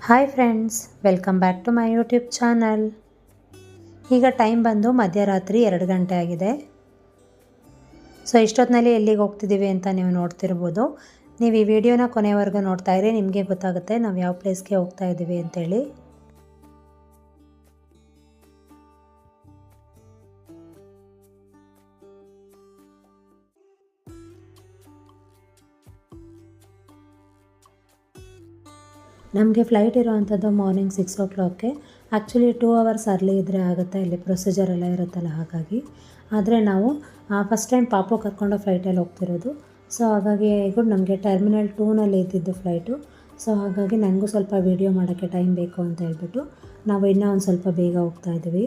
Hi friends, welcome back to my YouTube channel. ಈಗ time ಬಂದು ಮಧ್ಯರಾತ್ರಿ 2 ಗಂಟೆ ಆಗಿದೆ. ಸೊ ಇಷ್ಟೊತ್ತಿನಲ್ಲಿ ಎಲ್ಲಿಗೆ ಹೋಗ್ತಿದ್ದೀವಿ ಅಂತ ನೀವು ನೋಡ್ತಿರ್ಬೋದು. ನೀವು ಈ ವಿಡಿಯೋನ ಕೊನೆವರೆಗೂ ನೋಡ್ತಾ ಇರಿ, ನಿಮಗೆ ಗೊತ್ತಾಗುತ್ತೆ ನಾವು ಯಾವ ಪ್ಲೇಸ್ಗೆ ಹೋಗ್ತಾ ಇದ್ದೀವಿ ಅಂತೇಳಿ. ನಮಗೆ ಫ್ಲೈಟ್ ಇರೋವಂಥದ್ದು ಮಾರ್ನಿಂಗ್ 6 o'clockಗೆ. ಆ್ಯಕ್ಚುಲಿ 2 hours ಅರ್ಲಿ ಇದ್ದರೆ ಆಗುತ್ತೆ, ಇಲ್ಲಿ ಪ್ರೊಸೀಜರ್ ಎಲ್ಲ ಇರುತ್ತಲ್ಲ ಹಾಗಾಗಿ. ಆದರೆ ನಾವು ಫಸ್ಟ್ ಟೈಮ್ ಪಾಪು ಕರ್ಕೊಂಡು ಫ್ಲೈಟಲ್ಲಿ ಹೋಗ್ತಿರೋದು. ಸೊ ಹಾಗಾಗಿ ಈಗ ನಮಗೆ ಟರ್ಮಿನಲ್ 2ನಲ್ಲಿ ಇದ್ದಿದ್ದು ಫ್ಲೈಟು. ಸೊ ಹಾಗಾಗಿ ನನಗೂ ಸ್ವಲ್ಪ ವೀಡಿಯೋ ಮಾಡೋಕ್ಕೆ ಟೈಮ್ ಬೇಕು ಅಂತ ಹೇಳ್ಬಿಟ್ಟು ನಾವು ಇನ್ನೂ ಒಂದು ಸ್ವಲ್ಪ ಬೇಗ ಹೋಗ್ತಾ ಇದ್ದೀವಿ.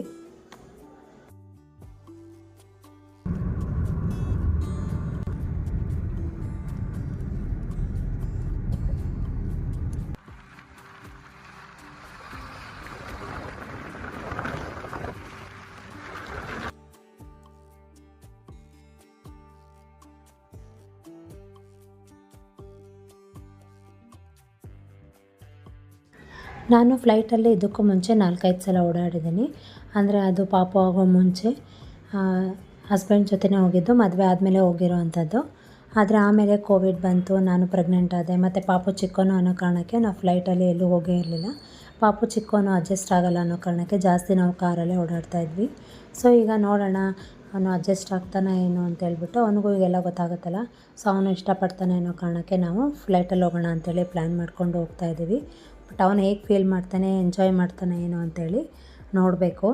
ನಾನು ಫ್ಲೈಟಲ್ಲಿ ಇದಕ್ಕೂ ಮುಂಚೆ 4-5 ಸಲ ಓಡಾಡಿದ್ದೀನಿ. ಅಂದರೆ ಅದು ಪಾಪು ಆಗೋ ಮುಂಚೆ ಹಸ್ಬೆಂಡ್ ಜೊತೆನೇ ಹೋಗಿದ್ದು, ಮದುವೆ ಆದಮೇಲೆ ಹೋಗಿರೋ ಅಂಥದ್ದು. ಆದರೆ ಆಮೇಲೆ ಕೋವಿಡ್ ಬಂತು, ನಾನು ಪ್ರೆಗ್ನೆಂಟ್ ಆದೆ, ಮತ್ತು ಪಾಪು ಚಿಕ್ಕವನು ಅನ್ನೋ ಕಾರಣಕ್ಕೆ ನಾವು ಫ್ಲೈಟಲ್ಲಿ ಎಲ್ಲೂ ಹೋಗೇ ಇರಲಿಲ್ಲ. ಪಾಪು ಚಿಕ್ಕವನು ಅಡ್ಜಸ್ಟ್ ಆಗೋಲ್ಲ ಅನ್ನೋ ಕಾರಣಕ್ಕೆ ಜಾಸ್ತಿ ನಾವು ಕಾರಲ್ಲೇ ಓಡಾಡ್ತಾಯಿದ್ವಿ. ಸೊ ಈಗ ನೋಡೋಣ ಅವನು ಅಡ್ಜಸ್ಟ್ ಆಗ್ತಾನೆ ಏನು ಅಂತ ಹೇಳ್ಬಿಟ್ಟು, ಅವನಿಗೂ ಈಗೆಲ್ಲ ಗೊತ್ತಾಗುತ್ತಲ್ಲ, ಸೊ ಅವನು ಇಷ್ಟಪಡ್ತಾನೆ ಅನ್ನೋ ಕಾರಣಕ್ಕೆ ನಾವು ಫ್ಲೈಟಲ್ಲಿ ಹೋಗೋಣ ಅಂತೇಳಿ ಪ್ಲ್ಯಾನ್ ಮಾಡ್ಕೊಂಡು ಹೋಗ್ತಾಯಿದ್ದೀವಿ. ಬಟ್ ಅವನು ಹೇಗೆ ಫೀಲ್ ಮಾಡ್ತಾನೆ, ಎಂಜಾಯ್ ಮಾಡ್ತಾನೆ ಏನು ಅಂತೇಳಿ ನೋಡಬೇಕು.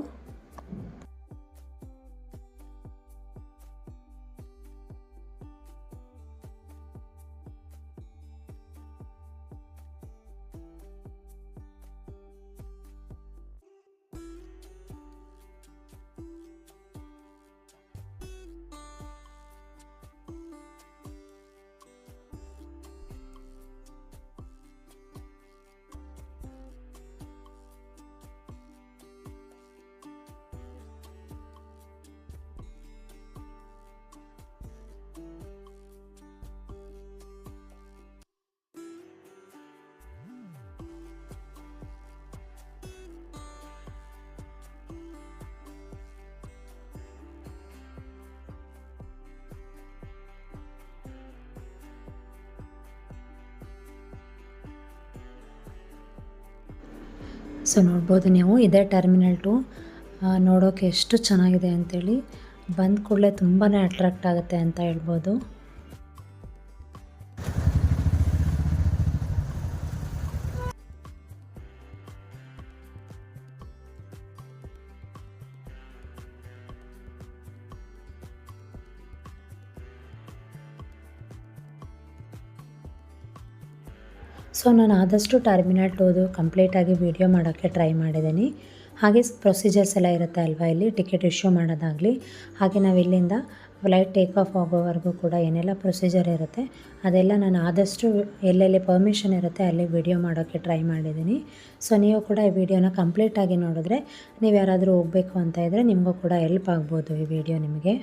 ಸೊ ನೋಡ್ಬೋದು ನೀವು, ಇದೇ ಟರ್ಮಿನಲ್ 2. ನೋಡೋಕ್ಕೆ ಎಷ್ಟು ಚೆನ್ನಾಗಿದೆ ಅಂಥೇಳಿ, ಬಂದ ಕೂಡಲೇ ತುಂಬಾ ಅಟ್ರಾಕ್ಟ್ ಆಗುತ್ತೆ ಅಂತ ಹೇಳ್ಬೋದು. ಸೊ ನಾನು ಆದಷ್ಟು ಟರ್ಮಿನಲ್ 2 ಕಂಪ್ಲೀಟಾಗಿ ವೀಡಿಯೋ ಮಾಡೋಕ್ಕೆ ಟ್ರೈ ಮಾಡಿದ್ದೀನಿ. ಹಾಗೆ ಪ್ರೊಸೀಜರ್ಸ್ ಎಲ್ಲ ಇರುತ್ತೆ ಅಲ್ವಾ, ಇಲ್ಲಿ ಟಿಕೆಟ್ ಇಶ್ಯೂ ಮಾಡೋದಾಗಲಿ, ಹಾಗೆ ನಾವು ಇಲ್ಲಿಂದ ಫ್ಲೈಟ್ ಟೇಕ್ ಆಫ್ ಆಗೋವರೆಗೂ ಕೂಡ ಏನೆಲ್ಲ ಪ್ರೊಸೀಜರ್ ಇರುತ್ತೆ ಅದೆಲ್ಲ ನಾನು ಆದಷ್ಟು ಎಲ್ಲೆಲ್ಲಿ ಪರ್ಮಿಷನ್ ಇರುತ್ತೆ ಅಲ್ಲಿ ವೀಡಿಯೋ ಮಾಡೋಕ್ಕೆ ಟ್ರೈ ಮಾಡಿದ್ದೀನಿ. ಸೊ ನೀವು ಕೂಡ ಈ ವಿಡಿಯೋನ ಕಂಪ್ಲೀಟಾಗಿ ನೋಡಿದ್ರೆ, ನೀವು ಯಾರಾದರೂ ಹೋಗಬೇಕು ಅಂತ ಇದ್ದರೆ ನಿಮಗೂ ಕೂಡ ಹೆಲ್ಪ್ ಆಗ್ಬೋದು ಈ ವಿಡಿಯೋ ನಿಮಗೆ.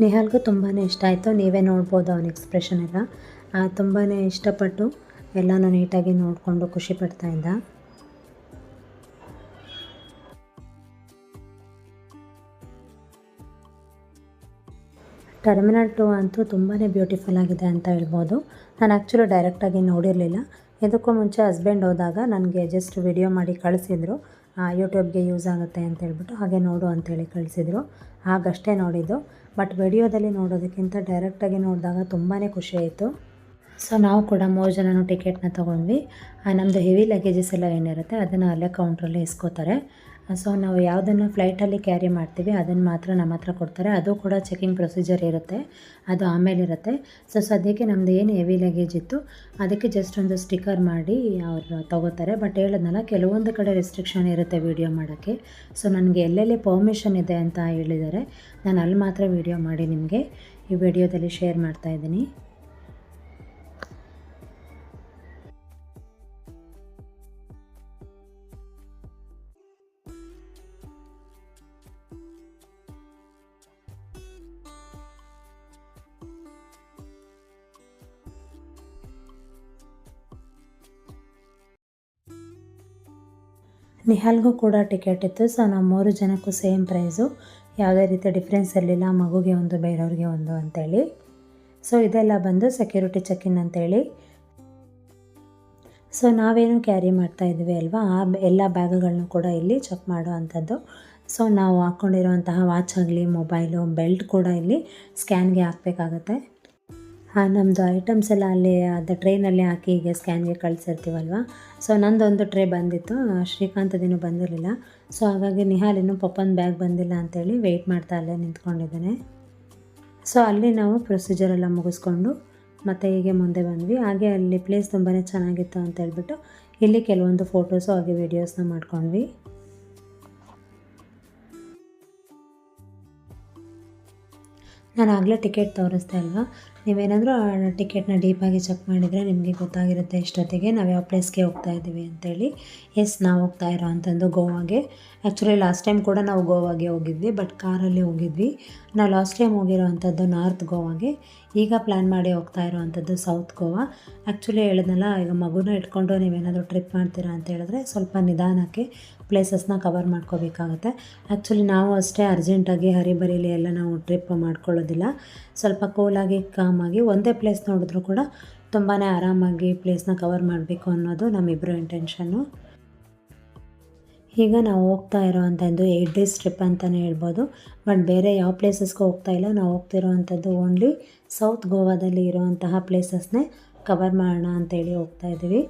ನಿಹಾಲ್ಗೂ ತುಂಬಾ ಇಷ್ಟ ಆಯಿತು, ನೀವೇ ನೋಡ್ಬೋದು ಅವನ ಎಕ್ಸ್ಪ್ರೆಷನ್ ಎಲ್ಲ. ತುಂಬಾ ಇಷ್ಟಪಟ್ಟು ಎಲ್ಲನೂ ನೀಟಾಗಿ ನೋಡಿಕೊಂಡು ಖುಷಿ ಪಡ್ತಾ ಇದ್ದ. ಟರ್ಮಿನಲ್ 2 ಅಂತೂ ತುಂಬಾ ಬ್ಯೂಟಿಫುಲ್ ಆಗಿದೆ ಅಂತ ಹೇಳ್ಬೋದು. ನಾನು ಆ್ಯಕ್ಚುಲಿ ಡೈರೆಕ್ಟಾಗಿ ನೋಡಿರಲಿಲ್ಲ. ಇದಕ್ಕೂ ಮುಂಚೆ ಹಸ್ಬೆಂಡ್ ಹೋದಾಗ ನನಗೆ ಜಸ್ಟ್ ವಿಡಿಯೋ ಮಾಡಿ ಕಳಿಸಿದ್ರು, ಯೂಟ್ಯೂಬ್ಗೆ ಯೂಸ್ ಆಗುತ್ತೆ ಅಂತ ಹೇಳ್ಬಿಟ್ಟು, ಹಾಗೆ ನೋಡು ಅಂತೇಳಿ ಕಳಿಸಿದ್ರು. ಆಗಷ್ಟೇ ನೋಡಿದ್ದು. ಬಟ್ ವಿಡಿಯೋದಲ್ಲಿ ನೋಡೋದಕ್ಕಿಂತ ಡೈರೆಕ್ಟಾಗಿ ನೋಡಿದಾಗ ತುಂಬಾ ಖುಷಿ ಆಯಿತು. ಸೊ ನಾವು ಕೂಡ 3 ಜನನೂ ಟಿಕೆಟ್ನ ತೊಗೊಂಡ್ವಿ. ನಮ್ಮದು ಹೆವಿ ಲಗೇಜಸ್ ಎಲ್ಲ ಏನಿರುತ್ತೆ ಅದನ್ನು ಅಲ್ಲೇ ಕೌಂಟ್ರಲ್ಲಿ ಇಸ್ಕೋತಾರೆ. ಸೊ ನಾವು ಯಾವುದನ್ನು ಫ್ಲೈಟಲ್ಲಿ ಕ್ಯಾರಿ ಮಾಡ್ತೀವಿ ಅದನ್ನು ಮಾತ್ರ ನಮ್ಮ ಹತ್ರ ಕೊಡ್ತಾರೆ. ಅದು ಕೂಡ ಚೆಕಿಂಗ್ ಪ್ರೊಸೀಜರ್ ಇರುತ್ತೆ, ಅದು ಆಮೇಲೆ ಇರುತ್ತೆ. ಸೊ ಸದ್ಯಕ್ಕೆ ನಮ್ಮದು ಏನು ಹೆವಿ ಲಗೇಜ್ ಇತ್ತು ಅದಕ್ಕೆ ಜಸ್ಟ್ ಒಂದು ಸ್ಟಿಕ್ಕರ್ ಮಾಡಿ ಅವರು ತೊಗೋತಾರೆ. ಬಟ್ ಹೇಳಿದ್ನಲ್ಲ, ಕೆಲವೊಂದು ಕಡೆ ರೆಸ್ಟ್ರಿಕ್ಷನ್ ಇರುತ್ತೆ ವೀಡಿಯೋ ಮಾಡೋಕ್ಕೆ. ಸೊ ನನಗೆ ಎಲ್ಲೆಲ್ಲಿ ಪರ್ಮಿಷನ್ ಇದೆ ಅಂತ ಹೇಳಿದ್ದಾರೆ, ನಾನು ಅಲ್ಲಿ ಮಾತ್ರ ವೀಡಿಯೋ ಮಾಡಿ ನಿಮಗೆ ಈ ವಿಡಿಯೋದಲ್ಲಿ ಶೇರ್ ಮಾಡ್ತಾಯಿದ್ದೀನಿ. ನಿಹಾಲ್ಗೂ ಕೂಡ ಟಿಕೆಟ್ ಇತ್ತು. ಸೊ ನಾವು 3 ಜನಕ್ಕೂ ಸೇಮ್ ಪ್ರೈಸು, ಯಾವುದೇ ರೀತಿ ಡಿಫ್ರೆನ್ಸ್ ಇರಲಿಲ್ಲ, ಮಗುಗೆ ಒಂದು ಬೇರೆಯವ್ರಿಗೆ ಒಂದು ಅಂತೇಳಿ. ಸೊ ಇದೆಲ್ಲ ಬಂದು ಸೆಕ್ಯೂರಿಟಿ ಚೆಕ್-ಇನ್ ಅಂತೇಳಿ. ಸೊ ನಾವೇನು ಕ್ಯಾರಿ ಮಾಡ್ತಾಯಿದ್ವಿ ಅಲ್ವಾ, ಆ ಎಲ್ಲ ಬ್ಯಾಗುಗಳನ್ನೂ ಕೂಡ ಇಲ್ಲಿ ಚೆಕ್ ಮಾಡೋ ಅಂಥದ್ದು. ಸೊ ನಾವು ಹಾಕ್ಕೊಂಡಿರೋಂತಹ ವಾಚ್ ಆಗಲಿ, ಮೊಬೈಲು, ಬೆಲ್ಟ್ ಕೂಡ ಇಲ್ಲಿ ಸ್ಕ್ಯಾನ್ಗೆ ಹಾಕಬೇಕಾಗತ್ತೆ. ನಮ್ಮದು ಐಟಮ್ಸ್ ಎಲ್ಲ ಅಲ್ಲಿ ಅದು ಟ್ರೈನಲ್ಲಿ ಹಾಕಿ ಹೀಗೆ ಸ್ಕ್ಯಾನ್ಗೆ ಕಳಿಸಿರ್ತೀವಲ್ವ. ಸೊ ನಂದೊಂದು ಟ್ರೇ ಬಂದಿತ್ತು, ಶ್ರೀಕಾಂತದಿನ್ನೂ ಬಂದಿರಲಿಲ್ಲ. ಸೊ ಹಾಗಾಗಿ ನಿಹಾಲ್ ಇನ್ನೂ ಪಪ್ಪನ ಬ್ಯಾಗ್ ಬಂದಿಲ್ಲ ಅಂತೇಳಿ ವೆಯ್ಟ್ ಮಾಡ್ತಾ ಅಲ್ಲೇ ನಿಂತ್ಕೊಂಡಿದ್ದಾನೆ. ಸೊ ಅಲ್ಲಿ ನಾವು ಪ್ರೊಸೀಜರೆಲ್ಲ ಮುಗಿಸ್ಕೊಂಡು ಮತ್ತು ಹೀಗೆ ಮುಂದೆ ಬಂದ್ವಿ. ಹಾಗೆ ಅಲ್ಲಿ ಪ್ಲೇಸ್ ತುಂಬಾ ಚೆನ್ನಾಗಿತ್ತು ಅಂತ ಹೇಳ್ಬಿಟ್ಟು ಇಲ್ಲಿ ಕೆಲವೊಂದು ಫೋಟೋಸು ಹಾಗೆ ವೀಡಿಯೋಸ್ನ ಮಾಡ್ಕೊಂಡ್ವಿ. ನಾನು ಆಗಲೇ ಟಿಕೆಟ್ ತೋರಿಸ್ದೆ ಅಲ್ವಾ, ನೀವೇನಾದರೂ ಆ ಟಿಕೆಟ್ನ ಡೀಪಾಗಿ ಚೆಕ್ ಮಾಡಿದರೆ ನಿಮಗೆ ಗೊತ್ತಾಗಿರುತ್ತೆ ಇಷ್ಟೊತ್ತಿಗೆ ನಾವು ಯಾವ ಪ್ಲೇಸ್ಗೆ ಹೋಗ್ತಾ ಇದ್ದೀವಿ ಅಂತೇಳಿ. ಎಸ್, ನಾವು ಹೋಗ್ತಾ ಇರೋ ಅಂಥದ್ದು ಗೋವಾಗೆ. ಆ್ಯಕ್ಚುಲಿ ಲಾಸ್ಟ್ ಟೈಮ್ ಕೂಡ ನಾವು ಗೋವಾಗೆ ಹೋಗಿದ್ವಿ, ಬಟ್ ಕಾರಲ್ಲಿ ಹೋಗಿದ್ವಿ. ನಾವು ಲಾಸ್ಟ್ ಟೈಮ್ ಹೋಗಿರೋ ಅಂಥದ್ದು ನಾರ್ತ್ ಗೋವಾಗೆ, ಈಗ ಪ್ಲ್ಯಾನ್ ಮಾಡಿ ಹೋಗ್ತಾ ಇರೋ ಅಂಥದ್ದು ಸೌತ್ ಗೋವಾ. ಆ್ಯಕ್ಚುಲಿ ಹೇಳಿದ್ನಲ್ಲ, ಈಗ ಮಗುನ ಇಟ್ಕೊಂಡು ನೀವೇನಾದರೂ ಟ್ರಿಪ್ ಮಾಡ್ತೀರಾ ಅಂತ ಹೇಳಿದ್ರೆ ಸ್ವಲ್ಪ ನಿಧಾನಕ್ಕೆ ಪ್ಲೇಸಸ್ನ ಕವರ್ ಮಾಡ್ಕೋಬೇಕಾಗತ್ತೆ. ಆ್ಯಕ್ಚುಲಿ ನಾವು ಅಷ್ಟೇ ಅರ್ಜೆಂಟಾಗಿ ಹರಿಬರಿಲಿ ಎಲ್ಲ ನಾವು ಟ್ರಿಪ್ ಮಾಡ್ಕೊಳ್ಳೋದಿಲ್ಲ. ಸ್ವಲ್ಪ ಕೂಲಾಗಿ ಕಾಮಾಗಿ ಒಂದೇ ಪ್ಲೇಸ್ ನೋಡಿದ್ರೂ ಕೂಡ ತುಂಬಾ ಆರಾಮಾಗಿ ಪ್ಲೇಸ್ನ ಕವರ್ ಮಾಡಬೇಕು ಅನ್ನೋದು ನಮ್ಮಿಬ್ಬರು ಇಂಟೆನ್ಷನ್ನು. ಈಗ ನಾವು ಹೋಗ್ತಾ ಇರೋವಂಥದ್ದು 8 days ಟ್ರಿಪ್ ಅಂತಲೇ ಹೇಳ್ಬೋದು. ಬಟ್ ಬೇರೆ ಯಾವ ಪ್ಲೇಸಸ್ಗೂ ಹೋಗ್ತಾ ಇಲ್ಲ, ನಾವು ಹೋಗ್ತಿರೋ ಅಂಥದ್ದು ಓನ್ಲಿ ಸೌತ್ ಗೋವಾದಲ್ಲಿ ಇರೋವಂತಹ ಪ್ಲೇಸಸ್ನೇ ಕವರ್ ಮಾಡೋಣ ಅಂತೇಳಿ ಹೋಗ್ತಾ ಇದ್ದೀವಿ.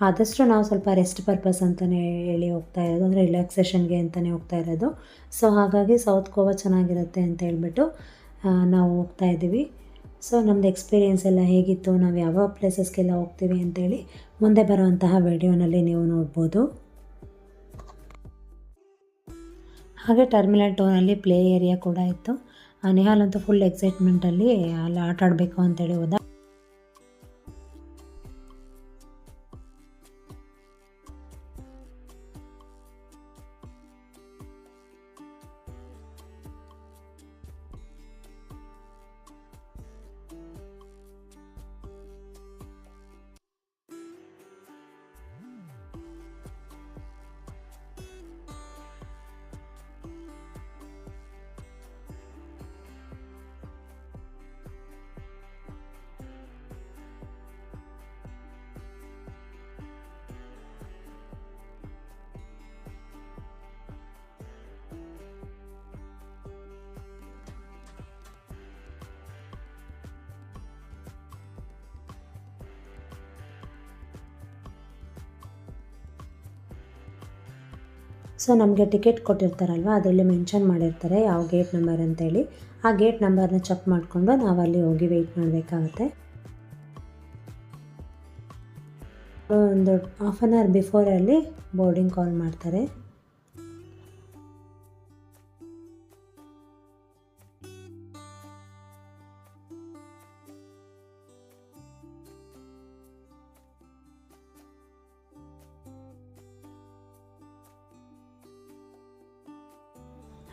ಆದಷ್ಟು ನಾವು ಸ್ವಲ್ಪ ರೆಸ್ಟ್ ಪರ್ಪಸ್ ಅಂತಲೇ ಹೇಳಿ ಹೋಗ್ತಾ ಇರೋದು, ಅಂದರೆ ರಿಲ್ಯಾಕ್ಸೇಷನ್ಗೆ ಅಂತಲೇ ಹೋಗ್ತಾ ಇರೋದು. ಸೊ ಹಾಗಾಗಿ ಸೌತ್ ಗೋವಾ ಚೆನ್ನಾಗಿರುತ್ತೆ ಅಂತ ಹೇಳ್ಬಿಟ್ಟು ನಾವು ಹೋಗ್ತಾ ಇದ್ದೀವಿ. ಸೊ ನಮ್ಮದು ಎಕ್ಸ್ಪೀರಿಯೆನ್ಸ್ ಎಲ್ಲ ಹೇಗಿತ್ತು, ನಾವು ಯಾವ ಪ್ಲೇಸಸ್ಗೆಲ್ಲ ಹೋಗ್ತೀವಿ ಅಂತೇಳಿ ಮುಂದೆ ಬರುವಂತಹ ವಿಡಿಯೋನಲ್ಲಿ ನೀವು ನೋಡ್ಬೋದು. ಹಾಗೆ ಟರ್ಮಿನಲ್ 2ನಲ್ಲಿ ಪ್ಲೇ ಏರಿಯಾ ಕೂಡ ಇತ್ತು. ನಿಹಾಲ್ ಅಂತೂ ಫುಲ್ ಎಕ್ಸೈಟ್ಮೆಂಟಲ್ಲಿ ಅಲ್ಲಿ ಆಟ ಆಡಬೇಕು ಅಂತೇಳಿ ಹೋದ. ಸೊ ನಮಗೆ ಟಿಕೆಟ್ ಕೊಟ್ಟಿರ್ತಾರಲ್ವ, ಅದರಲ್ಲಿ ಮೆನ್ಷನ್ ಮಾಡಿರ್ತಾರೆ ಯಾವ ಗೇಟ್ ನಂಬರ್ ಅಂತೇಳಿ. ಆ ಗೇಟ್ ನಂಬರ್ನ ಚೆಕ್ ಮಾಡಿಕೊಂಡು ನಾವು ಅಲ್ಲಿ ಹೋಗಿ ವೆಯ್ಟ್ ಮಾಡಬೇಕಾಗುತ್ತೆ. ಒಂದು 1/2 hour ಬಿಫೋರಲ್ಲಿ ಬೋರ್ಡಿಂಗ್ ಕಾಲ್ ಮಾಡ್ತಾರೆ.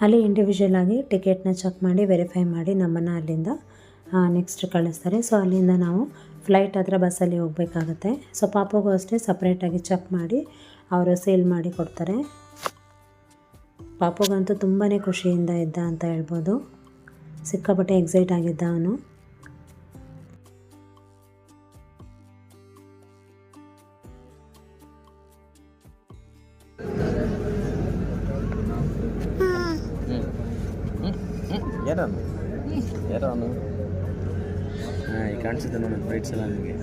ಅಲ್ಲಿ ಇಂಡಿವಿಜುವಲ್ ಆಗಿ ಟಿಕೆಟ್ನ ಚೆಕ್ ಮಾಡಿ ವೆರಿಫೈ ಮಾಡಿ ನಮ್ಮನ್ನು ಅಲ್ಲಿಂದ ನೆಕ್ಸ್ಟ್ ಕಳಿಸ್ತಾರೆ. ಸೊ ಅಲ್ಲಿಂದ ನಾವು ಫ್ಲೈಟ್ ಹತ್ರ ಬಸ್ಸಲ್ಲಿ ಹೋಗಬೇಕಾಗತ್ತೆ. ಸೊ ಪಾಪಗೂ ಅಷ್ಟೇ ಸಪ್ರೇಟಾಗಿ ಚೆಕ್ ಮಾಡಿ ಅವರು ಸೇಲ್ ಮಾಡಿ ಕೊಡ್ತಾರೆ. ಪಾಪಗಂತೂ ತುಂಬಾ ಖುಷಿಯಿಂದ ಇದ್ದ ಅಂತ ಹೇಳ್ಬೋದು, ಸಿಕ್ಕಾಪಟ್ಟೆ ಎಕ್ಸೈಟ್ ಆಗಿದ್ದ ಅವನು. ಯಾರೋ ಅವನು ಈ ಕಾಣಿಸಿದ್ದೆ ನೋಡಿ ಫ್ಲೈಟ್ಸ್ ಎಲ್ಲ ನಿಮಗೆ.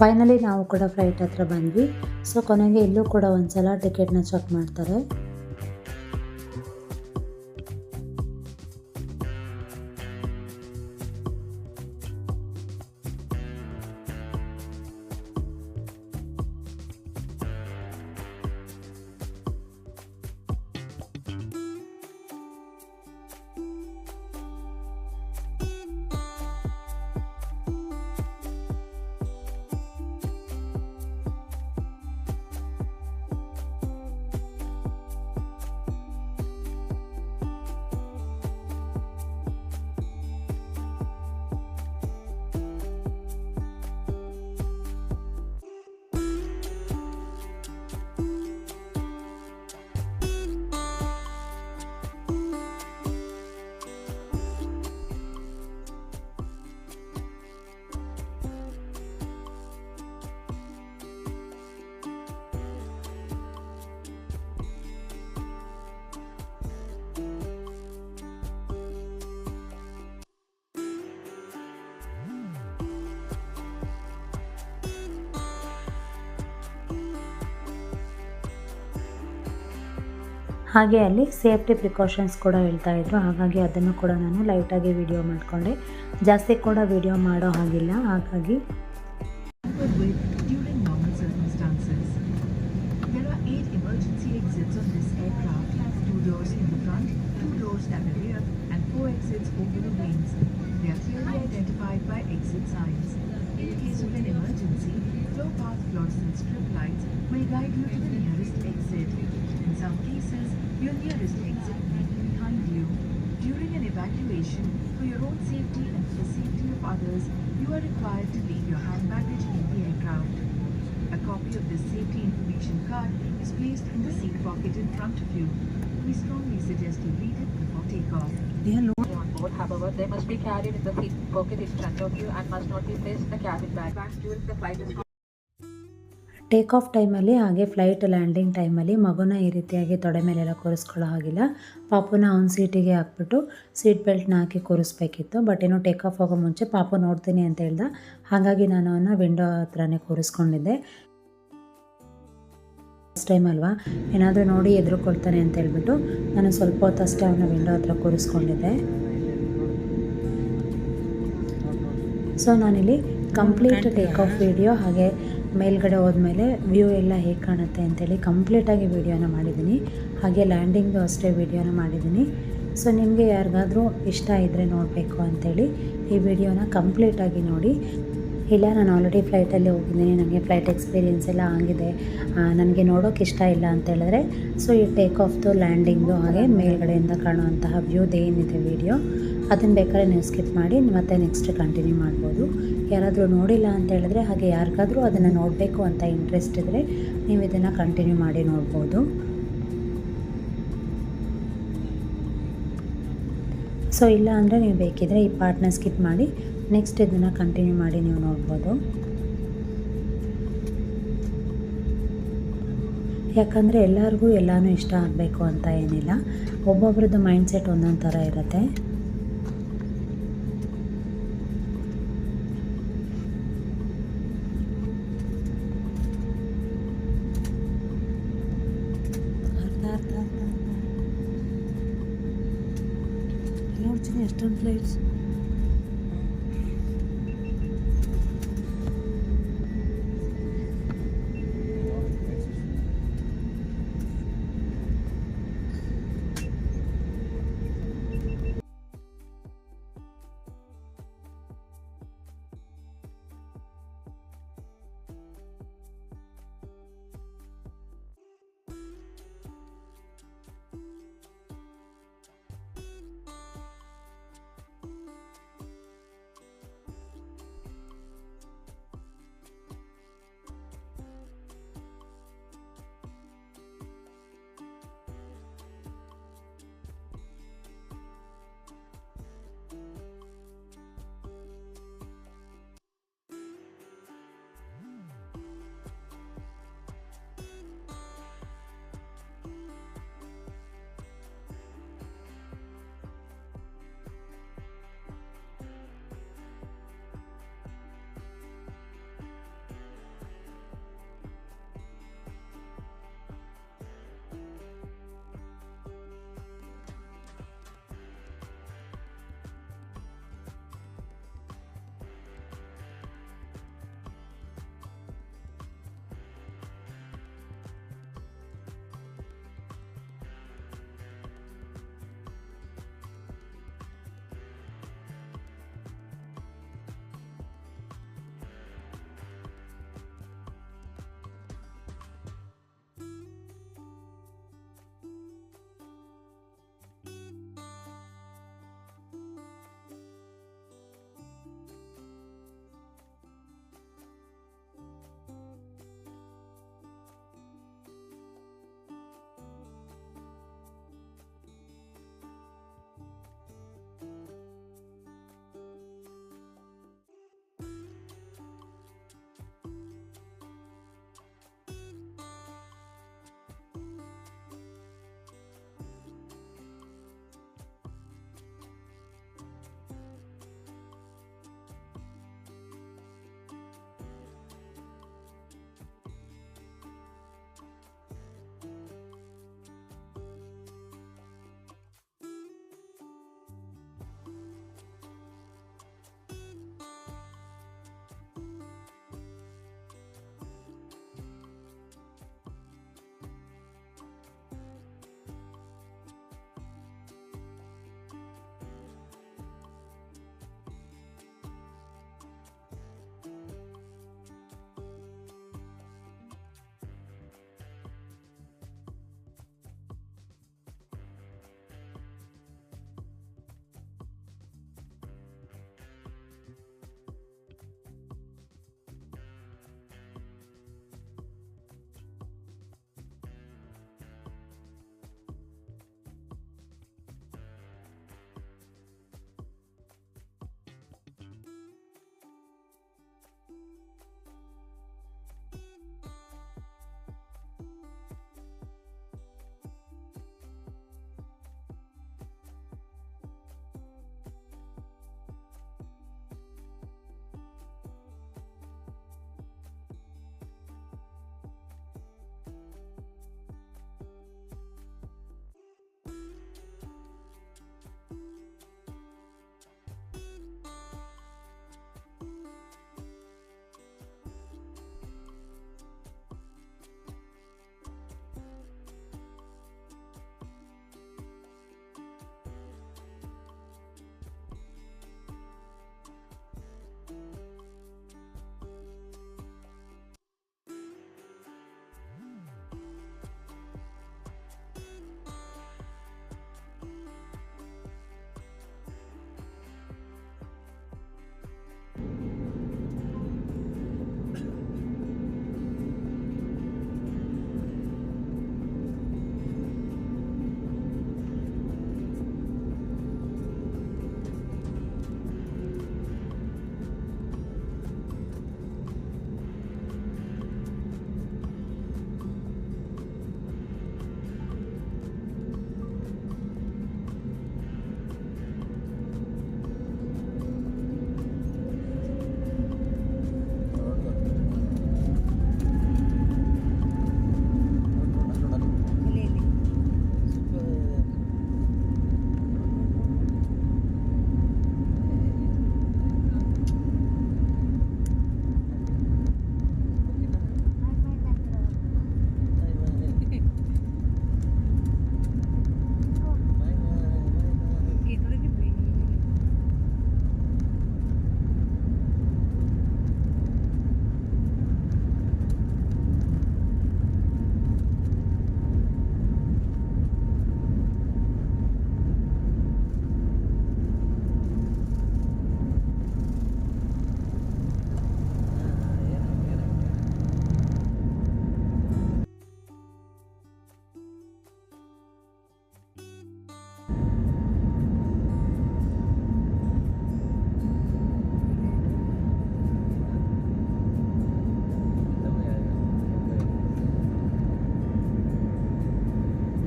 ಫೈನಲಿ ನಾವು ಕೂಡ ಫ್ಲೈಟ್ ಹತ್ರ ಬಂದ್ವಿ. ಸೊ ಕೊನೆಗೆ ಇಲ್ಲೂ ಕೂಡ ಒಂದು ಸಲ ಟಿಕೆಟ್ನ ಚೆಕ್ ಮಾಡ್ತಾರೆ. ಹಾಗೆ ಅಲ್ಲಿ ಸೇಫ್ಟಿ ಪ್ರಿಕಾಷನ್ಸ್ ಕೂಡ ಹೇಳ್ತಾ ಇದ್ರು, ಹಾಗಾಗಿ ಅದನ್ನು ಕೂಡ ನಾನು ಲೈಟಾಗಿ ವಿಡಿಯೋ ಮಾಡಿಕೊಂಡೆ. ಜಾಸ್ತಿ ಕೂಡ ವಿಡಿಯೋ ಮಾಡೋ ಹಾಗಿಲ್ಲ, ಹಾಗಾಗಿ During normal circumstances, there are 8 emergency exits on this aircraft. 2 doors in the front, 2 doors at the rear, and 4 exits over the wings. They are clearly identified by exit signs. In case of an emergency, flow path fluorescent strip lights will guide you to the nearest exit. In some cases, your nearest exit may be behind you. During an evacuation, for your own safety and for the safety of others, you are required to leave your hand baggage in the aircraft. A copy of this safety information card is placed in the seat pocket in front of you. We strongly suggest you read it before takeoff. On board, however, they must be carried in the seat pocket in front of you and must not be placed in the cabin bag. Bags during the flight is take off ಟೈಮಲ್ಲಿ ಹಾಗೆ flight landing ಟೈಮಲ್ಲಿ ಮಗುನ ಈ ರೀತಿಯಾಗಿ ತೊಡೆ ಮೇಲೆಲ್ಲ ಕೂರಿಸ್ಕೊಳ್ಳೋ ಹಾಗಿಲ್ಲ. ಪಾಪುನ ಅವ್ನ ಸೀಟಿಗೆ ಹಾಕ್ಬಿಟ್ಟು ಸೀಟ್ ಬೆಲ್ಟ್ನ ಹಾಕಿ ಕೂರಿಸ್ಬೇಕಿತ್ತು. ಬಟ್ ಏನೋ ಟೇಕ್ ಆಫ್ ಆಗೋ ಮುಂಚೆ ಪಾಪು ನೋಡ್ತೀನಿ ಅಂತ ಹೇಳ್ದ, ಹಾಗಾಗಿ ನಾನು ಅವನ್ನ ವಿಂಡೋ ಹತ್ರನೇ ಕೂರಿಸ್ಕೊಂಡಿದ್ದೆ. ಫಸ್ಟ್ ಟೈಮ್ ಅಲ್ವಾ, ಏನಾದರೂ ನೋಡಿ ಎದುರುಕೊಳ್ತಾನೆ ಅಂತ ಹೇಳ್ಬಿಟ್ಟು ನಾನು ಸ್ವಲ್ಪ ಹೊತ್ತಷ್ಟೇ ಅವನ್ನ ವಿಂಡೋ ಹತ್ರ ಕೂರಿಸ್ಕೊಂಡಿದ್ದೆ. ಸೊ ನಾನಿಲ್ಲಿ ಕಂಪ್ಲೀಟ್ ಟೇಕ್ ಆಫ್ ವಿಡಿಯೋ ಹಾಗೆ ಮೇಲ್ಗಡೆ ಹೋದ್ಮೇಲೆ ವ್ಯೂ ಎಲ್ಲ ಹೇಗೆ ಕಾಣುತ್ತೆ ಅಂತೇಳಿ ಕಂಪ್ಲೀಟಾಗಿ ವೀಡಿಯೋನ ಮಾಡಿದ್ದೀನಿ. ಹಾಗೆ ಲ್ಯಾಂಡಿಂಗ್ದು ಅಷ್ಟೇ ವೀಡಿಯೋನ ಮಾಡಿದ್ದೀನಿ. ಸೊ ನಿಮಗೆ ಯಾರಿಗಾದರೂ ಇಷ್ಟ ಇದ್ದರೆ ನೋಡಬೇಕು ಅಂಥೇಳಿ ಈ ವಿಡಿಯೋನ ಕಂಪ್ಲೀಟಾಗಿ ನೋಡಿ. ಇಲ್ಲ ನಾನು ಆಲ್ರೆಡಿ ಫ್ಲೈಟಲ್ಲಿ ಹೋಗಿದ್ದೀನಿ, ನನಗೆ ಫ್ಲೈಟ್ ಎಕ್ಸ್ಪೀರಿಯೆನ್ಸ್ ಎಲ್ಲ ಆಗಿದೆ, ನನಗೆ ನೋಡೋಕೆ ಇಷ್ಟ ಇಲ್ಲ ಅಂತ ಹೇಳಿದ್ರೆ ಸೊ ಈ ಟೇಕ್ ಆಫ್ದು ಲ್ಯಾಂಡಿಂಗ್ದು ಹಾಗೆ ಮೇಲ್ಗಡೆಯಿಂದ ಕಾಣುವಂತಹ ವ್ಯೂದು ಏನಿದೆ ವಿಡಿಯೋ ಅದನ್ನು ಬೇಕಾದ್ರೆ ನೀವು ಸ್ಕಿಪ್ ಮಾಡಿ ಮತ್ತೆ ನೆಕ್ಸ್ಟ್ ಕಂಟಿನ್ಯೂ ಮಾಡ್ಬೋದು. ಯಾರಾದರೂ ನೋಡಿಲ್ಲ ಅಂತ ಹೇಳಿದ್ರೆ ಹಾಗೆ ಯಾರಿಗಾದರೂ ಅದನ್ನು ನೋಡಬೇಕು ಅಂತ ಇಂಟ್ರೆಸ್ಟ್ ಇದ್ದರೆ ನೀವು ಇದನ್ನು ಕಂಟಿನ್ಯೂ ಮಾಡಿ ನೋಡ್ಬೋದು. ಸೊ ಇಲ್ಲ ಅಂದರೆ ನೀವು ಬೇಕಿದ್ದರೆ ಈ ಪಾರ್ಟ್ನ ಸ್ಕಿಪ್ ಮಾಡಿ ನೆಕ್ಸ್ಟ್ ಇದನ್ನು ಕಂಟಿನ್ಯೂ ಮಾಡಿ ನೀವು ನೋಡ್ಬೋದು. ಯಾಕಂದರೆ ಎಲ್ಲರಿಗೂ ಎಲ್ಲನೂ ಇಷ್ಟ ಆಗಬೇಕು ಅಂತ ಏನಿಲ್ಲ, ಒಬ್ಬೊಬ್ರದ್ದು ಮೈಂಡ್ಸೆಟ್ ಒಂದೊಂದು ಥರ ಇರುತ್ತೆ. ನೋಡ್ತೀನಿ ಎಷ್ಟೊಂದು ಫ್ಲೈಟ್ಸ್.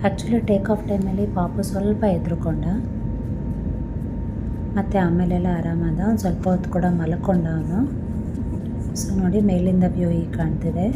ಆ್ಯಕ್ಚುಲಿ ಟೇಕ್ ಆಫ್ ಟೈಮಲ್ಲಿ ಪಾಪು ಸ್ವಲ್ಪ ಎದ್ರುಕೊಂಡ, ಮತ್ತು ಆಮೇಲೆಲ್ಲ ಆರಾಮಾದ. ಒಂದು ಸ್ವಲ್ಪ ಹೊತ್ತು ಕೂಡ ಮಲ್ಕೊಂಡ ಅವನು. ಸೊ ನೋಡಿ, ಮೇಲಿಂದ ವ್ಯೂ ಈಗ ಕಾಣ್ತಿದೆ.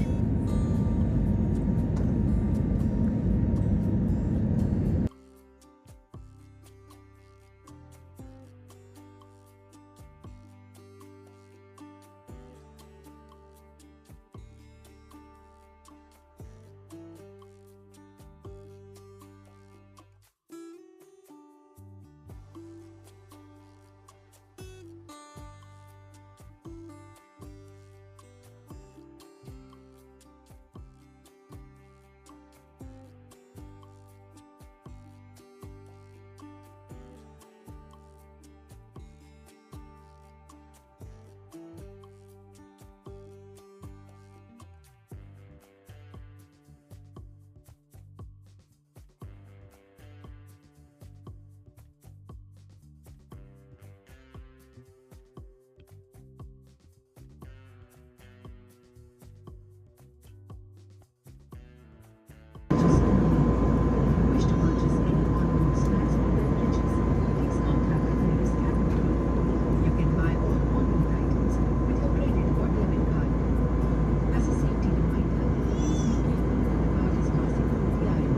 Wish to purchase any on-board snacks or beverages? Please contact the nearest cabinet. You can buy all on-board items with your credit or debit card. As a safety reminder, please be careful when the card is passing through the aisle.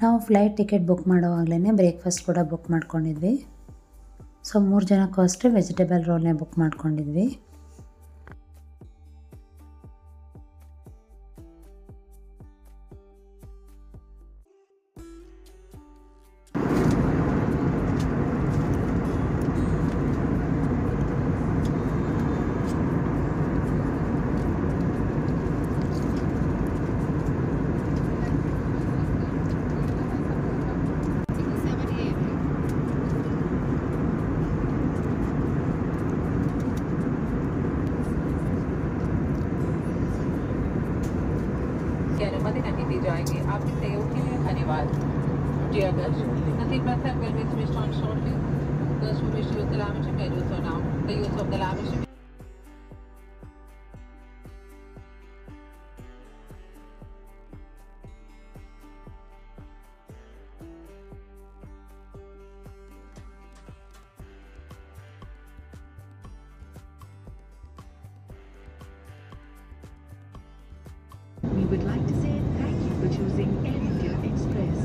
ನಾವು flight ticket book ಮಾಡೋವಾಗಲೇ breakfast ಕೂಡ book ಮಾಡ್ಕೊಂಡಿದ್ವಿ. So 3 ಜನಕ್ಕೂ ಅಷ್ಟೇ vegetable ರೋಲ್ನೇ book ಮಾಡ್ಕೊಂಡಿದ್ವಿ. की अनुमति नहीं दी जाएगी। आपके सहयोग के लिए धन्यवाद। Dear guests, the seatbelts have been switched on shortly. Those who wish to use the lavatory may do so now. The use of the lavatory We would like to say thank you for choosing Air India Express.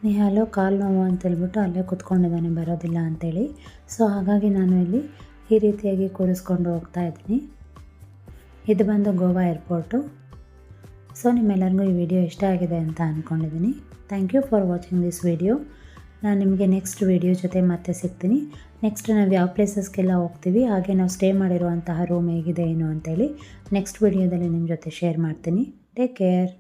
ನಿಹಾಲು ಕಾಲು ನೋವು ಅಂತೇಳ್ಬಿಟ್ಟು ಅಲ್ಲೇ ಕೂತ್ಕೊಂಡಿದ್ದಾನೆ ಬರೋದಿಲ್ಲ ಅಂಥೇಳಿ. So ಹಾಗಾಗಿ ನಾನು ಇಲ್ಲಿ ಈ ರೀತಿಯಾಗಿ ಕೂರಿಸ್ಕೊಂಡು ಹೋಗ್ತಾ ಇದ್ದೀನಿ. ಇದು ಬಂದು ಗೋವಾ ಏರ್ಪೋರ್ಟು. ಸೊ ನಿಮ್ಮೆಲ್ಲರಿಗೂ ಈ ವಿಡಿಯೋ ಇಷ್ಟ ಆಗಿದೆ ಅಂತ ಅಂದ್ಕೊಂಡಿದ್ದೀನಿ. Thank you for watching this video. ನಾನು ನಿಮಗೆ ನೆಕ್ಸ್ಟ್ ವಿಡಿಯೋ ಜೊತೆ ಮತ್ತೆ ಸಿಗ್ತೀನಿ. ನೆಕ್ಸ್ಟ್ ನಾವು ಯಾವ ಪ್ಲೇಸಸ್ಗೆಲ್ಲ ಹೋಗ್ತೀವಿ, ಹಾಗೆ ನಾವು ಸ್ಟೇ ಮಾಡಿರುವಂತಹ ರೂಮ್ ಹೇಗಿದೆ ಏನು ಅಂತೇಳಿ ನೆಕ್ಸ್ಟ್ ವಿಡಿಯೋದಲ್ಲಿ ನಿಮ್ಮ ಜೊತೆ ಶೇರ್ ಮಾಡ್ತೀನಿ. Take care.